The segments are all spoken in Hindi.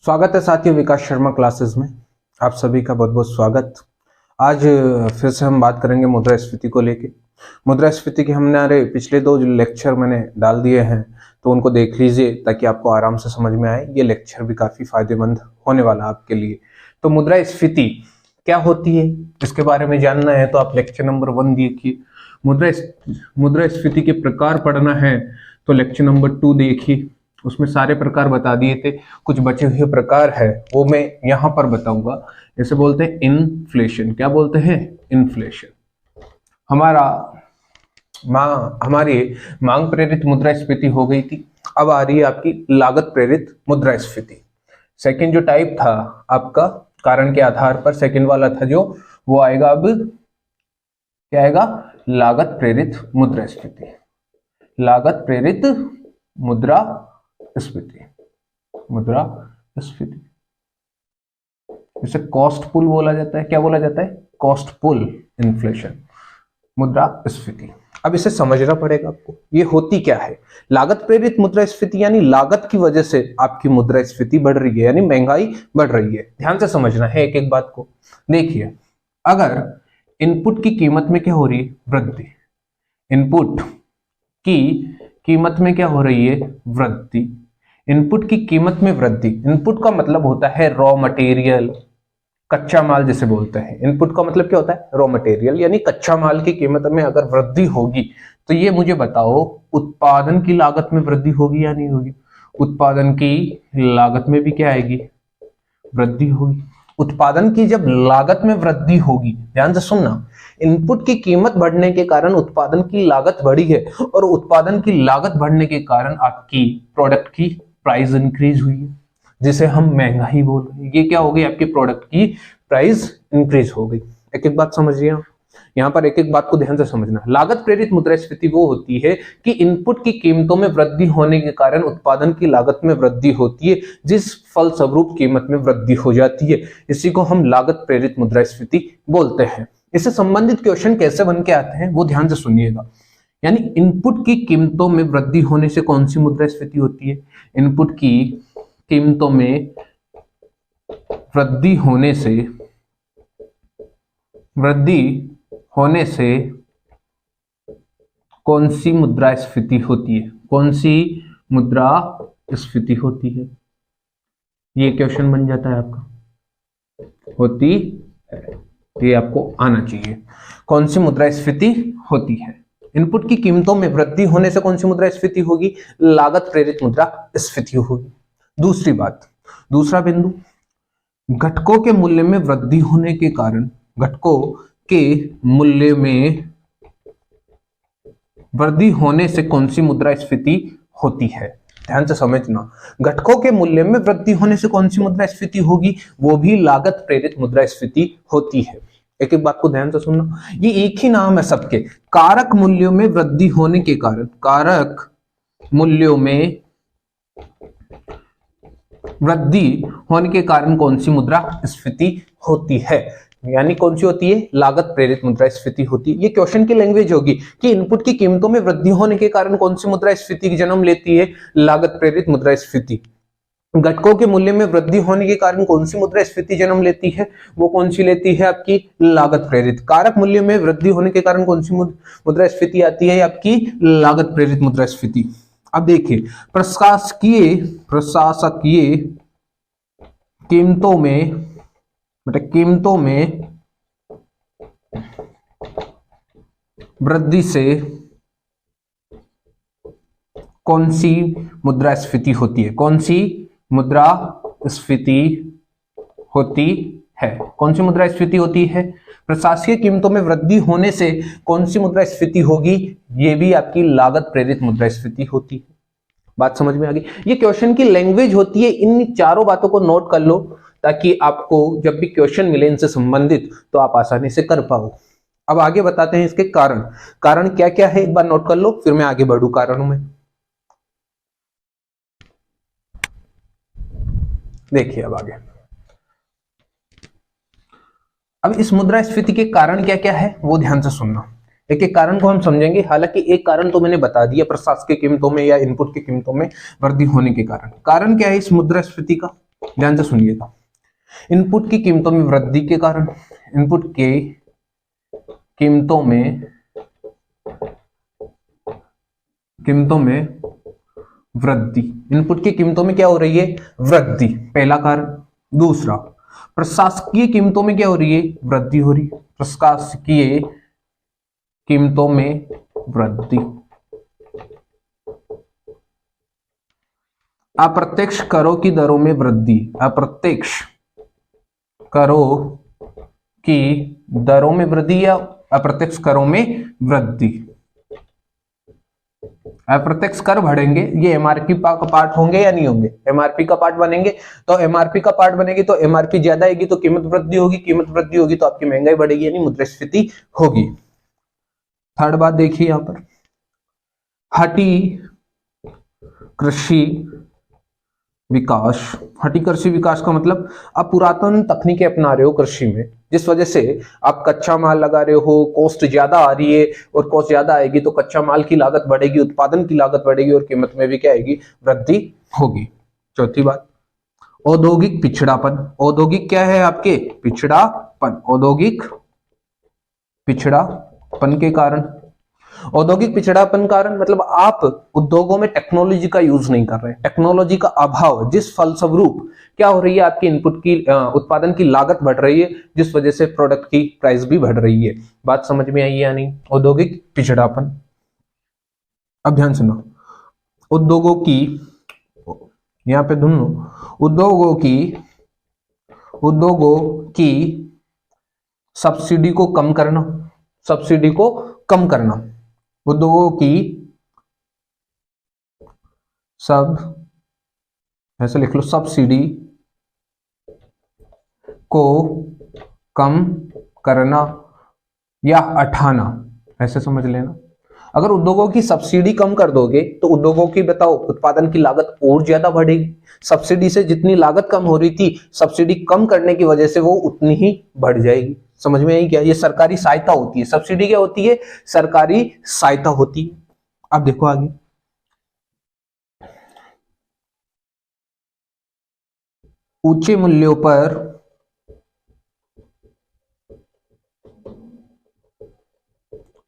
स्वागत है साथियों विकास शर्मा क्लासेस में। आप सभी का बहुत बहुत स्वागत। आज फिर से हम बात करेंगे मुद्रास्फीति को लेके। मुद्रास्फीति के हमने पिछले दो लेक्चर मैंने डाल दिए हैं, तो उनको देख लीजिए ताकि आपको आराम से समझ में आए। ये लेक्चर भी काफी फायदेमंद होने वाला आपके लिए। तो मुद्रास्फीति क्या होती है इसके बारे में जानना है तो आप लेक्चर नंबर 1 देखिए। मुद्रास्फीति के प्रकार पढ़ना है तो लेक्चर नंबर 2 देखिए, उसमें सारे प्रकार बता दिए थे। कुछ बचे हुए प्रकार है वो मैं यहाँ पर बताऊंगा। जैसे बोलते हैं इन्फ्लेशन। क्या बोलते हैं? इन्फ्लेशन। हमारी मांग प्रेरित मुद्रास्फीति हो गई थी। अब आ रही है आपकी लागत प्रेरित मुद्रास्फीति। सेकंड जो टाइप था आपका कारण के आधार पर, सेकंड वाला था जो, वो आएगा अब क्या आएगा? लागत प्रेरित मुद्रास्फीति। लागत प्रेरित मुद्रास्फीति। इसे कॉस्ट पुल बोला जाता है। क्या बोला जाता है? कॉस्ट पुल इन्फ्लेशन, मुद्रास्फीति। अब इसे समझना पड़ेगा आपको, ये होती क्या है। लागत प्रेरित मुद्रास्फीति यानी लागत की वजह से आपकी मुद्रास्फीति बढ़ रही है, यानी महंगाई बढ़ रही है। ध्यान से समझना है एक एक बात को। देखिए, अगर इनपुट की कीमत में क्या हो रही है? वृद्धि। इनपुट की कीमत में क्या हो रही है? वृद्धि। इनपुट की कीमत में वृद्धि। इनपुट का मतलब होता है रॉ मटेरियल, कच्चा माल जिसे बोलते हैं। इनपुट का मतलब क्या होता है? रॉ मटेरियल, यानी कच्चा माल की कीमत में अगर वृद्धि होगी तो ये मुझे बताओ उत्पादन की लागत में वृद्धि होगी या नहीं होगी? उत्पादन की लागत में भी क्या आएगी? वृद्धि होगी। उत्पादन की जब लागत में वृद्धि होगी, ध्यान से सुनना, इनपुट की कीमत बढ़ने के कारण उत्पादन की लागत बढ़ी है, और उत्पादन की लागत बढ़ने के कारण आपकी प्रोडक्ट की प्राइस इंक्रीज हुई है, जिसे हम महंगाई बोल रहे हैं। ये क्या हो गई? आपकी प्रोडक्ट की प्राइस इंक्रीज हो गई। एक एक बात समझिए, यहाँ पर एक एक बात को ध्यान से समझना। लागत प्रेरित मुद्रास्फीति वो होती है कि इनपुट की कीमतों में वृद्धि होने के कारण उत्पादन की लागत में वृद्धि होती है, जिस फलस्वरूप कीमत में वृद्धि हो जाती है। इसी को हम लागत प्रेरित मुद्रास्फीति बोलते हैं। इससे संबंधित क्वेश्चन कैसे बन के आते हैं वो ध्यान से सुनिएगा। यानी इनपुट की कीमतों में वृद्धि होने से कौन सी मुद्रास्फीति होती है? इनपुट की कीमतों में वृद्धि होने से कौन सी मुद्रास्फीति होती है? कौन सी मुद्रास्फीति होती है? ये क्वेश्चन बन जाता है आपका। होती है, ये आपको आना चाहिए। कौन सी मुद्रास्फीति होती है? इनपुट की कीमतों में वृद्धि होने से कौन सी मुद्रास्फीति होगी? लागत प्रेरित मुद्रास्फीति होगी। दूसरी बात, दूसरा बिंदु, घटकों के मूल्य में वृद्धि होने के कारण, घटकों के मूल्य में वृद्धि होने से कौन सी मुद्रास्फीति होती है? ध्यान से समझना, घटकों के मूल्य में वृद्धि होने से कौन सी मुद्रास्फीति होगी? वो भी लागत प्रेरित मुद्रास्फीति होती है। एक एक बात को ध्यान से सुनना, ये एक ही नाम है सबके। कारक मूल्यों में वृद्धि होने के कारण, कारक मूल्यों में वृद्धि होने के कारण कौन सी मुद्रास्फीति होती है? यानी कौन सी होती है? लागत प्रेरित मुद्रास्फीति होती है। ये क्वेश्चन की लैंग्वेज होगी कि इनपुट की कीमतों में वृद्धि होने के कारण कौन सी मुद्रास्फीति की जन्म लेती है? लागत प्रेरित मुद्रास्फीति। घटकों के मूल्य में वृद्धि होने के कारण कौन सी मुद्रास्फीति जन्म लेती है? वो कौन सी लेती है? आपकी लागत प्रेरित। कारक मूल्य में वृद्धि होने के कारण कौन सी मुद्रास्फीति आती है? आपकी लागत प्रेरित मुद्रास्फीति। अब देखिए, प्रशासकीय कीमतों में वृद्धि से कौन सी मुद्रास्फीति होती है? कौन सी मुद्रास्फीति होती है? कौन सी मुद्रास्फीति होती है? प्रशासकीय कीमतों में वृद्धि होने से कौन सी मुद्रास्फीति होगी? ये भी आपकी लागत प्रेरित मुद्रास्फीति होती है। बात समझ में आ गई? ये क्वेश्चन की लैंग्वेज होती है। इन चारों बातों को नोट कर लो ताकि आपको जब भी क्वेश्चन मिले इनसे संबंधित तो आप आसानी से कर पाओ। अब आगे बताते हैं इसके कारण। कारण क्या क्या है एक बार नोट कर लो, फिर मैं आगे बढ़ूं कारणों में। देखिए अब आगे, अब इस मुद्रास्फीति के कारण क्या क्या है वो ध्यान से सुनना। एक एक कारण को हम समझेंगे। हालांकि एक कारण तो मैंने बता दिया, प्रशासकीय कीमतों में या इनपुट की कीमतों में वृद्धि होने के कारण। कारण क्या है इस मुद्रास्फीति का? ध्यान से सुनिएगा। इनपुट की कीमतों में वृद्धि के कारण, इनपुट के कीमतों में वृद्धि, इनपुट की कीमतों में क्या हो रही है? वृद्धि, पहला कारण। दूसरा, प्रशासकीय कीमतों में क्या हो रही है? वृद्धि हो रही है, प्रशासकीय कीमतों में वृद्धि। अप्रत्यक्ष करों की दरों में वृद्धि, अप्रत्यक्ष करों की दरों में वृद्धि या अप्रत्यक्ष करों में वृद्धि। अप्रत्यक्ष कर बढ़ेंगे, ये एमआरपी का पार्ट होंगे या नहीं होंगे? एमआरपी का पार्ट बनेंगे। तो एमआरपी का पार्ट बनेगी तो एमआरपी ज्यादा आएगी तो कीमत वृद्धि होगी, कीमत वृद्धि होगी तो आपकी महंगाई बढ़ेगी यानी मुद्रास्फीति होगी। थर्ड बात देखिए यहां पर, हठी कृषि विकास। हठी कृषि विकास का मतलब आप पुरातन तकनीकें अपना रहे हो कृषि में, जिस वजह से आप कच्चा माल लगा रहे हो, कॉस्ट ज्यादा आ रही है, और कॉस्ट ज्यादा आएगी तो कच्चा माल की लागत बढ़ेगी, उत्पादन की लागत बढ़ेगी और कीमत में भी क्या आएगी? वृद्धि होगी। चौथी बात, औद्योगिक पिछड़ापन। औद्योगिक क्या है आपके? पिछड़ापन। औद्योगिक पिछड़ापन के कारण, औद्योगिक पिछड़ापन कारण मतलब आप उद्योगों में टेक्नोलॉजी का यूज नहीं कर रहे, टेक्नोलॉजी का अभाव, जिस फलस्वरूप क्या हो रही है? आपकी इनपुट की उत्पादन की लागत बढ़ रही है, जिस वजह से प्रोडक्ट की प्राइस भी बढ़ रही है। बात समझ में आई या नहीं? औद्योगिक पिछड़ापन। अब ध्यान सुनो, उद्योगों की, यहां पे दोनों, उद्योगों की सब्सिडी को कम करना, सब्सिडी को कम करना, उद्योगों की ऐसे लिख लो, सब्सिडी को कम करना या हटाना, ऐसे समझ लेना। अगर उद्योगों की सब्सिडी कम कर दोगे तो उद्योगों की बताओ उत्पादन की लागत और ज्यादा बढ़ेगी। सब्सिडी से जितनी लागत कम हो रही थी, सब्सिडी कम करने की वजह से वो उतनी ही बढ़ जाएगी। समझ में आई क्या? ये सरकारी सहायता होती है। सब्सिडी क्या होती है? सरकारी सहायता होती है। अब देखो आगे, ऊंचे मूल्यों पर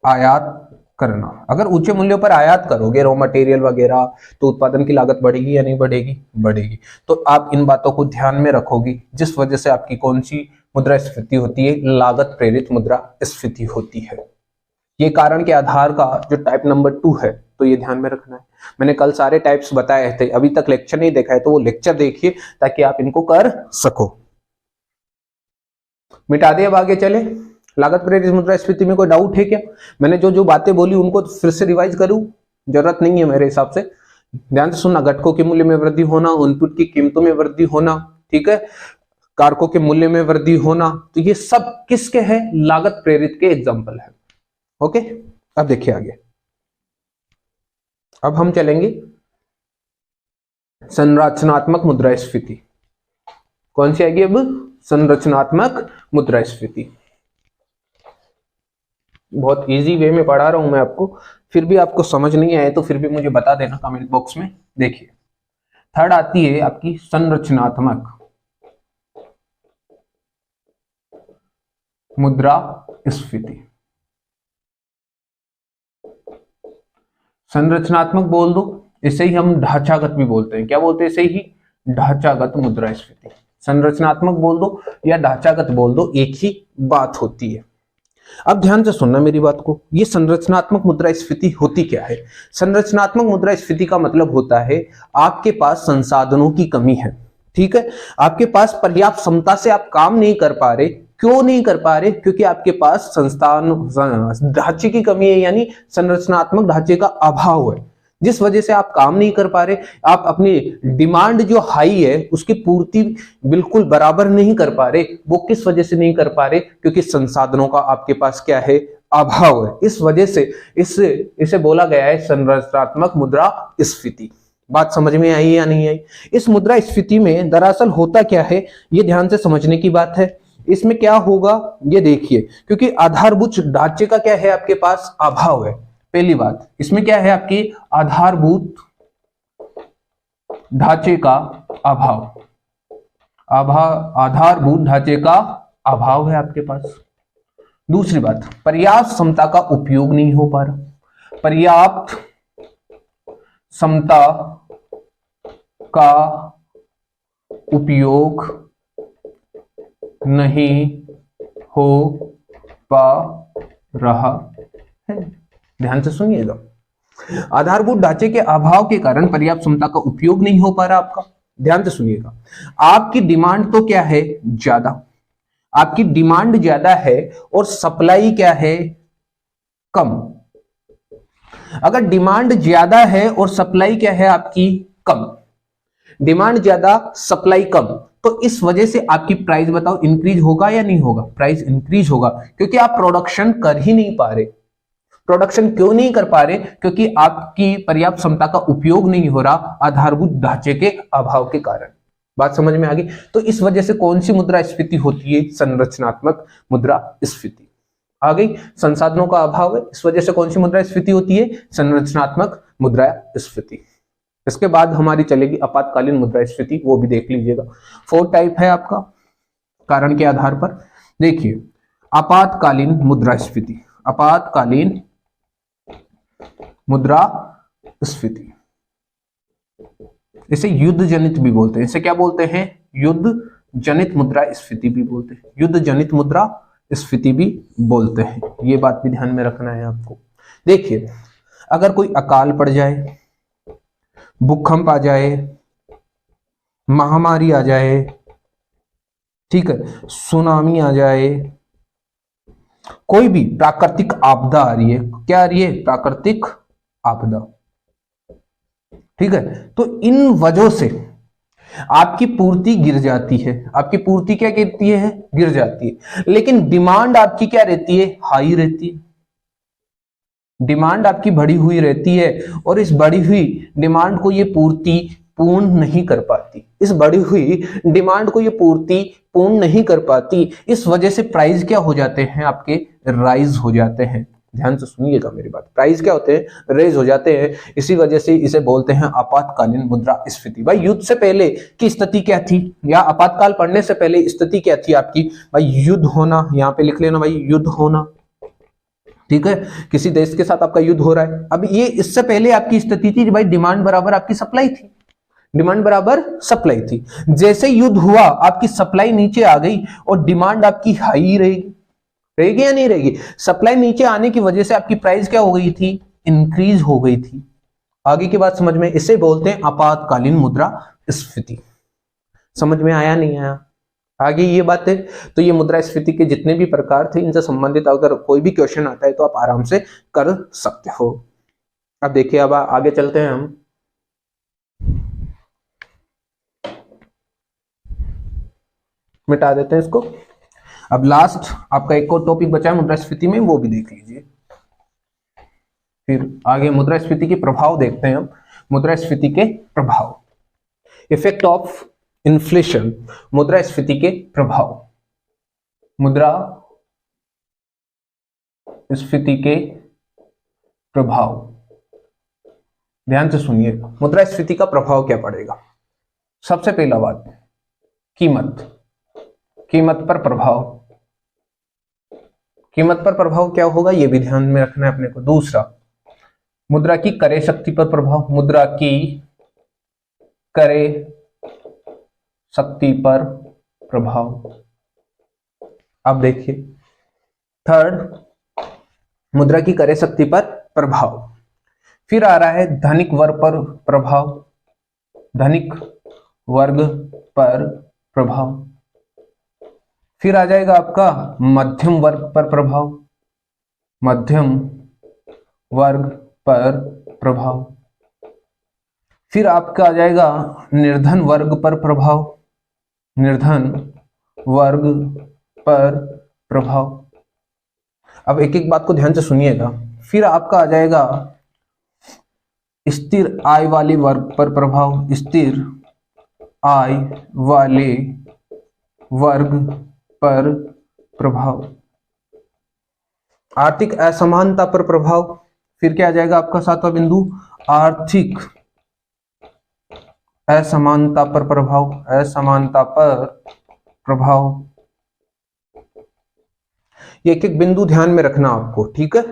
आयात करना। अगर ऊंचे मूल्यों पर आयात करोगे रॉ मटेरियल वगैरह, तो उत्पादन की लागत बढ़ेगी या नहीं बढ़ेगी? बढ़ेगी। तो आप इन बातों को ध्यान में रखोगे, जिस वजह से आपकी कौन सी मुद्रास्फीति होती है? लागत प्रेरित मुद्रास्फीति होती है। ये कारण के आधार का जो टाइप नंबर 2 है, तो ये ध्यान में रखना है। मैंने कल सारे टाइप्स बताए थे, अभी तक लेक्चर नहीं देखा है तो वो लेक्चर देखिए ताकि आप इनको कर सको। मिटा दे, अब आगे चले। लागत प्रेरित मुद्रास्फीति में कोई डाउट है क्या? मैंने जो जो बातें बोली उनको फिर से रिवाइज करूं? जरूरत नहीं है मेरे हिसाब से। ध्यान से सुनना, घटकों के मूल्य में वृद्धि होना, इनपुट की कीमतों में वृद्धि होना, ठीक है, कारकों के मूल्य में वृद्धि होना, तो ये सब किसके हैं? लागत प्रेरित के एग्जाम्पल है। ओके, अब देखिए आगे। अब हम चलेंगे संरचनात्मक मुद्रास्फीति। कौन सी आएगी अब? संरचनात्मक मुद्रास्फीति। बहुत इजी वे में पढ़ा रहा हूं मैं आपको, फिर भी आपको समझ नहीं आए तो फिर भी मुझे बता देना कमेंट बॉक्स में। देखिए, थर्ड आती है आपकी संरचनात्मक मुद्रास्फीति। संरचनात्मक बोल दो, इसे ही हम ढांचागत भी बोलते हैं। क्या बोलते हैं? इसे ही ढांचागत मुद्रास्फीति। संरचनात्मक बोल दो या ढांचागत बोल दो, एक ही बात होती है। अब ध्यान से सुनना मेरी बात को, ये संरचनात्मक मुद्रास्फीति होती क्या है? संरचनात्मक मुद्रास्फीति का मतलब होता है आपके पास संसाधनों की कमी है, ठीक है, आपके पास पर्याप्त क्षमता से आप काम नहीं कर पा रहे। क्यों नहीं कर पा रहे? क्योंकि आपके पास संस्थान ढांचे की कमी है, यानी संरचनात्मक ढांचे का अभाव है, जिस वजह से आप काम नहीं कर पा रहे। आप अपनी डिमांड जो हाई है उसकी पूर्ति बिल्कुल बराबर नहीं कर पा रहे। वो किस वजह से नहीं कर पा रहे? क्योंकि संसाधनों का आपके पास क्या है? अभाव है। इस वजह से इसे बोला गया है संरचनात्मक मुद्रास्फीति। बात समझ में आई या नहीं आई? इस मुद्रास्फीति में दरअसल होता क्या है, ये ध्यान से समझने की बात है। इसमें क्या होगा ये देखिए, क्योंकि आधारभूत ढांचे का क्या है? आपके पास अभाव है। पहली बात, इसमें क्या है? आपकी आधारभूत ढांचे का अभाव। आधारभूत ढांचे का अभाव है आपके पास। दूसरी बात, पर्याप्त क्षमता का उपयोग नहीं हो पा रहा। पर्याप्त क्षमता का उपयोग नहीं हो पा रहा है। ध्यान से सुनिएगा, आधारभूत ढांचे के अभाव के कारण पर्याप्त क्षमता का उपयोग नहीं हो पा रहा आपका। ध्यान से सुनिएगा, आपकी डिमांड तो क्या है, ज्यादा। आपकी डिमांड ज्यादा है और सप्लाई क्या है, कम। अगर डिमांड ज्यादा है और सप्लाई क्या है आपकी, कम, डिमांड ज्यादा सप्लाई कम, तो इस वजह से आपकी प्राइस बताओ इंक्रीज होगा या नहीं होगा? प्राइस इंक्रीज होगा, क्योंकि आप प्रोडक्शन कर ही नहीं पा रहे। प्रोडक्शन क्यों नहीं कर पा रहे? क्योंकि आपकी पर्याप्त क्षमता का उपयोग नहीं हो रहा, आधारभूत ढांचे के अभाव के कारण। बात समझ में आ गई? तो इस वजह से कौन सी मुद्रास्फीति होती है? संरचनात्मक मुद्रास्फीति। आ गई? संसाधनों का अभाव है, इस वजह से कौन सी मुद्रास्फीति होती है? संरचनात्मक मुद्रास्फीति। इसके बाद हमारी चलेगी आपातकालीन मुद्रास्फीति, वो भी देख लीजिएगा। 4 टाइप है आपका कारण के आधार पर। देखिए, आपातकालीन मुद्रास्फीति, आपातकालीन मुद्रास्फीति, इसे युद्ध जनित भी बोलते हैं। इसे क्या बोलते हैं? युद्ध जनित मुद्रास्फीति भी बोलते हैं, युद्ध जनित मुद्रास्फीति भी बोलते हैं। ये बात भी ध्यान में रखना है आपको। देखिए, अगर कोई अकाल पड़ जाए, भूकंप आ जाए, महामारी आ जाए, ठीक है, सुनामी आ जाए, कोई भी प्राकृतिक आपदा आ रही है, क्या आ रही है? प्राकृतिक आपदा, ठीक है, तो इन वजहों से आपकी पूर्ति गिर जाती है। आपकी पूर्ति क्या गिरती है? गिर जाती है। लेकिन डिमांड आपकी क्या रहती है? हाई रहती है। डिमांड आपकी बढ़ी हुई रहती है और इस बढ़ी हुई डिमांड को ये पूर्ति पूर्ण नहीं कर पाती। इस बढ़ी हुई डिमांड को ये पूर्ति पूर्ण नहीं कर पाती, इस वजह से प्राइस क्या हो जाते हैं आपके? राइज हो जाते हैं। ध्यान से सुनिएगा मेरी बात, प्राइस क्या होते हैं? रेज हो जाते हैं। इसी वजह से इसे बोलते हैं आपातकालीन मुद्रास्फीति। भाई, युद्ध से पहले की स्थिति क्या थी, या आपातकाल पड़ने से पहले स्थिति क्या थी आपकी? भाई, युद्ध होना, यहाँ पे लिख लेना भाई, युद्ध होना, ठीक है, किसी देश के साथ आपका युद्ध हो रहा है। अब ये इससे पहले आपकी स्थिति थी भाई, डिमांड बराबर आपकी सप्लाई थी, डिमांड बराबर सप्लाई थी। जैसे युद्ध हुआ, आपकी सप्लाई नीचे आ गई और डिमांड आपकी हाई रहेगी, रहेगी या नहीं रहेगी? सप्लाई नीचे आने की वजह से आपकी प्राइस क्या हो गई थी? इंक्रीज हो गई थी। आगे की बात समझ में? इसे बोलते हैं आपातकालीन मुद्रास्फीति। समझ में आया नहीं आया? आगे ये बात है। तो ये मुद्रास्फीति के जितने भी प्रकार थे, इनसे संबंधित अगर कोई भी क्वेश्चन आता है तो आप आराम से कर सकते हो। अब देखिए, अब आगे चलते हैं हम। मिटा देते हैं इसको। अब लास्ट आपका एक और टॉपिक बचा है मुद्रास्फीति में, वो भी देख लीजिए। फिर आगे मुद्रास्फीति के प्रभाव देखते हैं हम। मुद्रास्फीति के प्रभाव, इफेक्ट ऑफ इन्फ्लेशन, मुद्रास्फीति के प्रभाव, मुद्रास्फीति के प्रभाव। ध्यान से सुनिए, मुद्रास्फीति का प्रभाव क्या पड़ेगा? सबसे पहला बात, कीमत, कीमत पर प्रभाव। कीमत पर प्रभाव क्या होगा, यह भी ध्यान में रखना है अपने को। दूसरा, मुद्रा की क्रय शक्ति पर प्रभाव, मुद्रा की क्रय शक्ति पर प्रभाव। अब देखिए, थर्ड, मुद्रा की क्रय शक्ति पर प्रभाव। फिर आ रहा है धनिक वर्ग पर प्रभाव, धनिक वर्ग पर प्रभाव। फिर आ जाएगा आपका मध्यम वर्ग पर प्रभाव, मध्यम वर्ग पर प्रभाव। फिर आपका आ जाएगा निर्धन वर्ग पर प्रभाव, निर्धन वर्ग पर प्रभाव। अब एक एक बात को ध्यान से सुनिएगा। फिर आपका आ जाएगा स्थिर आय वाले वर्ग पर प्रभाव, स्थिर आय वाले वर्ग पर प्रभाव। आर्थिक असमानता पर प्रभाव। फिर क्या आ जाएगा आपका सातवां बिंदु, आर्थिक असमानता पर प्रभाव, असमानता पर प्रभाव। ये एक एक बिंदु ध्यान में रखना आपको, ठीक है।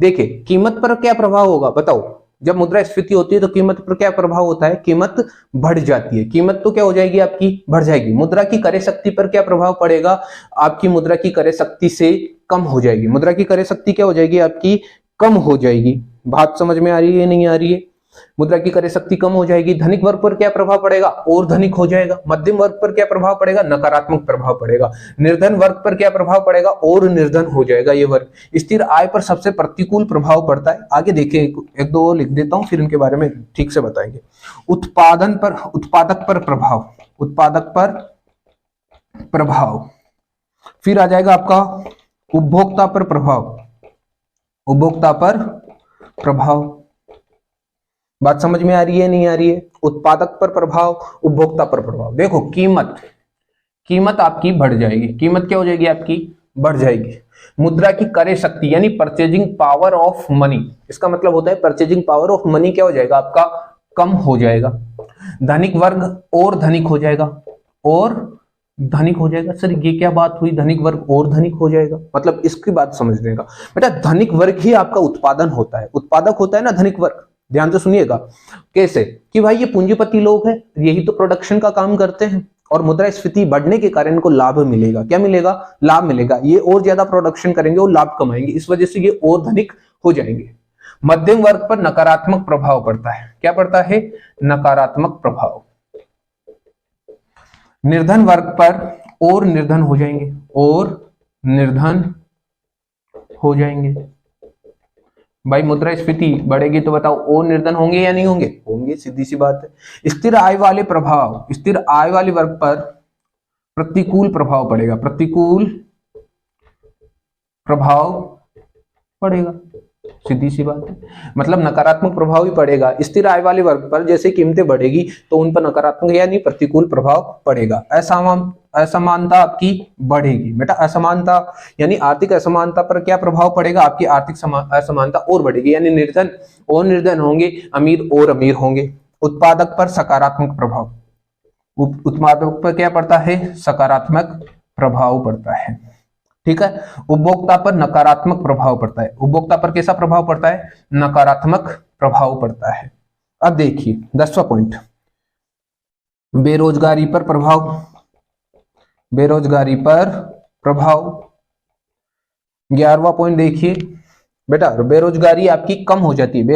देखिए कीमत पर क्या प्रभाव होगा बताओ, जब मुद्रास्फीति होती है तो कीमत पर क्या प्रभाव होता है, कीमत बढ़ जाती है, कीमत तो क्या हो जाएगी आपकी, बढ़ जाएगी। मुद्रा की क्रय शक्ति पर क्या प्रभाव पड़ेगा, आपकी मुद्रा की क्रय शक्ति से कम हो जाएगी, मुद्रा की क्रय शक्ति क्या हो जाएगी आपकी, कम हो जाएगी। बात समझ में आ रही है नहीं आ रही है, मुद्रा की क्रय शक्ति कम हो जाएगी। धनिक वर्ग पर क्या प्रभाव पड़ेगा, और धनिक हो जाएगा। मध्यम वर्ग पर क्या प्रभाव पड़ेगा, नकारात्मक प्रभाव पड़ेगा। निर्धन वर्ग पर क्या प्रभाव पड़ेगा, और निर्धन हो जाएगा ये वर्ग। स्थिर आय पर सबसे प्रतिकूल प्रभाव पड़ता है। आगे देखिए एक दो लिख देता हूं, फिर इनके बारे में ठीक से बताएंगे। उत्पादन पर, उत्पादक पर प्रभाव, उत्पादक पर प्रभाव। फिर आ जाएगा आपका उपभोक्ता पर प्रभाव, उपभोक्ता पर प्रभाव। बात समझ में आ रही है नहीं आ रही है, उत्पादक पर प्रभाव, उपभोक्ता पर प्रभाव। देखो कीमत, कीमत आपकी बढ़ जाएगी, कीमत क्या हो जाएगी आपकी, बढ़ जाएगी। मुद्रा की क्रय शक्ति यानी परचेजिंग पावर ऑफ मनी, इसका मतलब होता है परचेजिंग पावर ऑफ मनी क्या हो जाएगा आपका, कम हो जाएगा। धनिक वर्ग और धनिक हो जाएगा, और धनिक हो जाएगा। सर ये क्या बात हुई, धनिक वर्ग और धनिक हो जाएगा, मतलब इसकी बात समझने का बेटा, धनिक वर्ग ही आपका उत्पादन होता है, उत्पादक होता है ना धनिक वर्ग। ध्यान से सुनिएगा कैसे, कि भाई ये पूंजीपति लोग हैं, यही तो प्रोडक्शन का काम करते हैं, और मुद्रास्फीति बढ़ने के कारण इनको लाभ मिलेगा। क्या मिलेगा, लाभ मिलेगा। ये और ज्यादा प्रोडक्शन करेंगे और लाभ कमाएंगे, इस वजह से ये और धनिक हो जाएंगे। मध्यम वर्ग पर नकारात्मक प्रभाव पड़ता है, क्या पड़ता है, नकारात्मक प्रभाव। निर्धन वर्ग पर और निर्धन हो जाएंगे, और निर्धन हो जाएंगे। भाई मुद्रास्फीति बढ़ेगी तो बताओ और निर्धन होंगे या नहीं होंगे, होंगे, सीधी सी बात है। स्थिर आय वाले प्रभाव, स्थिर आय वाले वर्ग पर प्रतिकूल प्रभाव पड़ेगा, प्रतिकूल प्रभाव पड़ेगा, सीधी सी बात है। मतलब नकारात्मक प्रभाव ही पड़ेगा स्थिर आय वाले वर्ग पर। जैसे कीमतें बढ़ेगी तो उन पर नकारात्मक यानी प्रतिकूल प्रभाव पड़ेगा। असमानता आपकी बढ़ेगी बेटा, असमानता यानी आर्थिक असमानता पर क्या प्रभाव पड़ेगा, आपकी आर्थिक असमानता और बढ़ेगी, यानी निर्धन और निर्धन होंगे, अमीर और अमीर होंगे। उत्पादक पर सकारात्मक प्रभाव, उत्पादक पर क्या पड़ता है, सकारात्मक प्रभाव पड़ता है, ठीक है। उपभोक्ता पर नकारात्मक प्रभाव पड़ता है, उपभोक्ता पर कैसा प्रभाव पड़ता है, नकारात्मक प्रभाव पड़ता है। अब देखिए 10वां पॉइंट, बेरोजगारी पर प्रभाव, बेरोजगारी पर प्रभाव। 11वां पॉइंट देखिए बेटा, बेरोजगारी आपकी कम हो जाती है,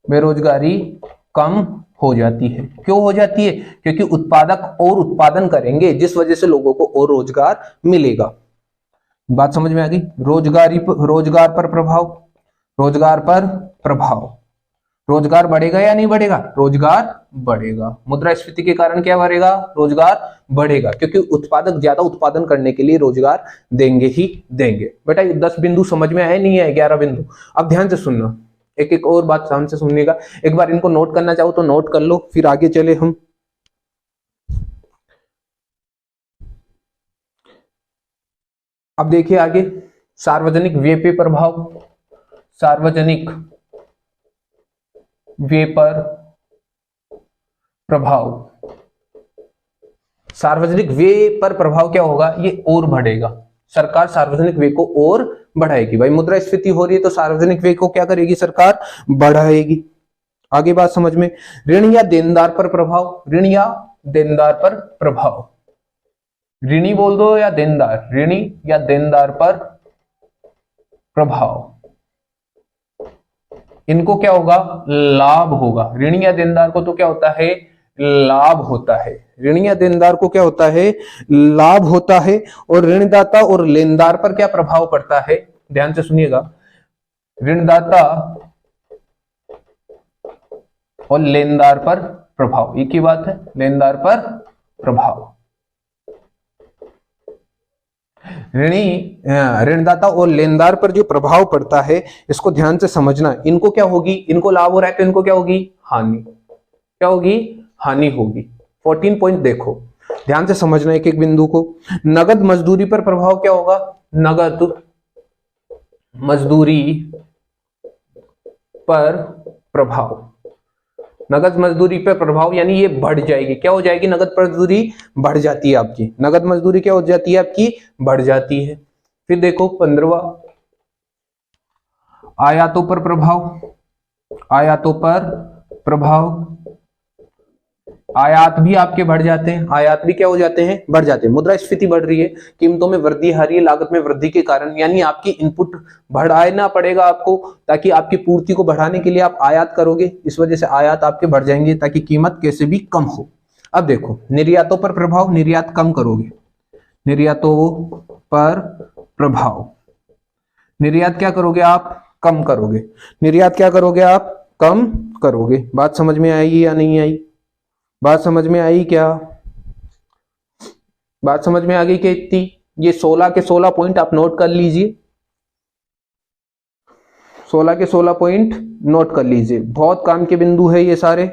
बेरोजगारी कम हो जाती है। क्यों हो जाती है, क्योंकि उत्पादक और उत्पादन करेंगे, जिस वजह से लोगों को और रोजगार मिलेगा। बात समझ में आ गई। रोजगार पर प्रभाव, रोजगार पर प्रभाव। रोजगार बढ़ेगा या नहीं बढ़ेगा, रोजगार बढ़ेगा। मुद्रास्फीति के कारण क्या बढ़ेगा, रोजगार बढ़ेगा, क्योंकि उत्पादक ज्यादा उत्पादन करने के लिए रोजगार देंगे ही देंगे। बेटा ये 10 बिंदु समझ में आए नहीं है, 11 बिंदु। अब ध्यान से सुनना, एक एक और बात ध्यान से सुनने का। एक बार इनको नोट करना चाहो तो नोट कर लो, फिर आगे चले हम। अब देखिए आगे, सार्वजनिक व्यय पे प्रभाव, सार्वजनिक व्यय पर प्रभाव। सार्वजनिक व्यय पर प्रभाव क्या होगा, ये और बढ़ेगा। सरकार सार्वजनिक व्यय को और बढ़ाएगी। भाई मुद्रास्फीति हो रही है तो सार्वजनिक व्यय को क्या करेगी, सरकार बढ़ाएगी। आगे बात समझ में। ऋण या देनदार पर प्रभाव, ऋण या देनदार पर प्रभाव। ऋणी बोल दो या देनदार, ऋणी या देनदार पर प्रभाव। इनको क्या होगा, लाभ होगा। ऋणी या देनदार को तो क्या होता है, लाभ होता है। ऋणी या देनदार को क्या होता है, लाभ होता है। और ऋणदाता और लेनदार पर क्या प्रभाव पड़ता है, ध्यान से सुनिएगा। ऋणदाता और लेनदार पर प्रभाव, एक ही बात है, लेनदार पर प्रभाव। ऋणदाता और लेनदार पर जो प्रभाव पड़ता है, इसको ध्यान से समझना। इनको क्या होगी, इनको लाभ हो रहा है तो इनको क्या होगी, हानि। क्या होगी, हानि होगी। 14 पॉइंट देखो, ध्यान से समझना एक एक बिंदु को। नगद मजदूरी पर प्रभाव क्या होगा, नगद मजदूरी पर प्रभाव। नगद मजदूरी पे प्रभाव यानी ये बढ़ जाएगी। क्या हो जाएगी? नगद मजदूरी बढ़ जाती है आपकी। नगद मजदूरी क्या हो जाती है आपकी? बढ़ जाती है। फिर देखो 15वां, आयातों पर प्रभाव। आयातों पर प्रभाव, आयात भी आपके बढ़ जाते हैं। आयात भी क्या हो जाते हैं? बढ़ जाते हैं। मुद्रास्फीति बढ़ रही है, कीमतों में वृद्धि आ रही है लागत में वृद्धि के कारण, यानी आपकी इनपुट बढ़ाना पड़ेगा आपको, ताकि आपकी पूर्ति को बढ़ाने के लिए आप आयात करोगे। इस वजह से आयात आपके बढ़ जाएंगे ताकि कीमत कैसे भी कम हो। अब देखो निर्यातों पर प्रभाव, निर्यात कम करोगे। निर्यातों पर प्रभाव, निर्यात क्या करोगे आप? कम करोगे। निर्यात क्या करोगे आप? कम करोगे। बात समझ में आई या नहीं आई? बात समझ में आई क्या? बात समझ में आ गई क्या इतनी? ये 16 के 16 पॉइंट आप नोट कर लीजिए। 16 के 16 पॉइंट नोट कर लीजिए, बहुत काम के बिंदु है ये सारे,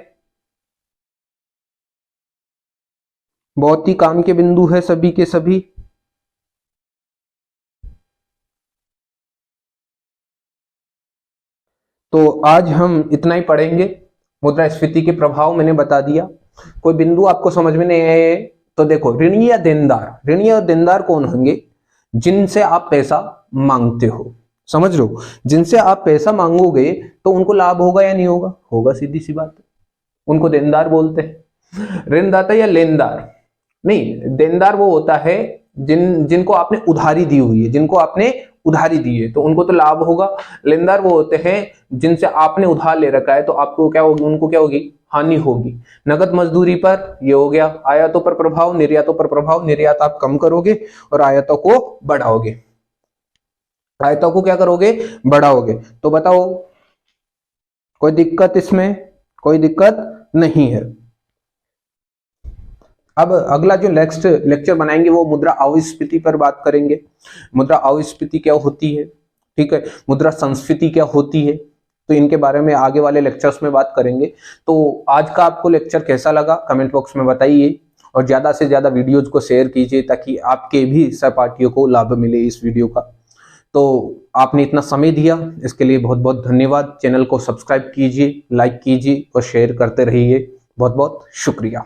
बहुत ही काम के बिंदु है सभी के सभी। तो आज हम इतना ही पढ़ेंगे। मुद्रास्फीति के प्रभाव मैंने बता दिया। कोई बिंदु आपको समझ में नहीं आए तो देखो, ऋणी या देनदार। ऋणी और देनदार कौन होंगे? जिनसे आप पैसा मांगते हो, समझ लो। जिनसे आप पैसा मांगोगे तो उनको लाभ होगा या नहीं होगा? होगा, सीधी सी बात है। उनको देनदार बोलते हैं। ऋणदाता या लेनदार नहीं, देनदार वो होता है जिनको आपने उधारी दी हुई है, जिनको आपने उधारी दी है तो उनको तो लाभ होगा। लेनदार वो होते हैं जिनसे आपने उधार ले रखा है तो आपको क्या होगी? उनको क्या होगी? हानि होगी। नगद मजदूरी पर ये हो गया। आयातों पर प्रभाव, निर्यातों पर प्रभाव, निर्यात आप कम करोगे और आयातों को बढ़ाओगे। आयातों को क्या करोगे? बढ़ाओगे। तो बताओ कोई दिक्कत इसमें? कोई दिक्कत नहीं है। अब अगला जो नेक्स्ट लेक्चर बनाएंगे वो मुद्रा अविस्फीति पर बात करेंगे। मुद्रा अविस्फीति क्या होती है, ठीक है, मुद्रा संस्फीति क्या होती है, तो इनके बारे में आगे वाले लेक्चर्स में बात करेंगे। तो आज का आपको लेक्चर कैसा लगा कमेंट बॉक्स में बताइए, और ज्यादा से ज्यादा वीडियोज को शेयर कीजिए ताकि आपके भी सहपाठियों को लाभ मिले इस वीडियो का। तो आपने इतना समय दिया इसके लिए बहुत बहुत धन्यवाद। चैनल को सब्सक्राइब कीजिए, लाइक कीजिए और शेयर करते रहिए। बहुत बहुत शुक्रिया।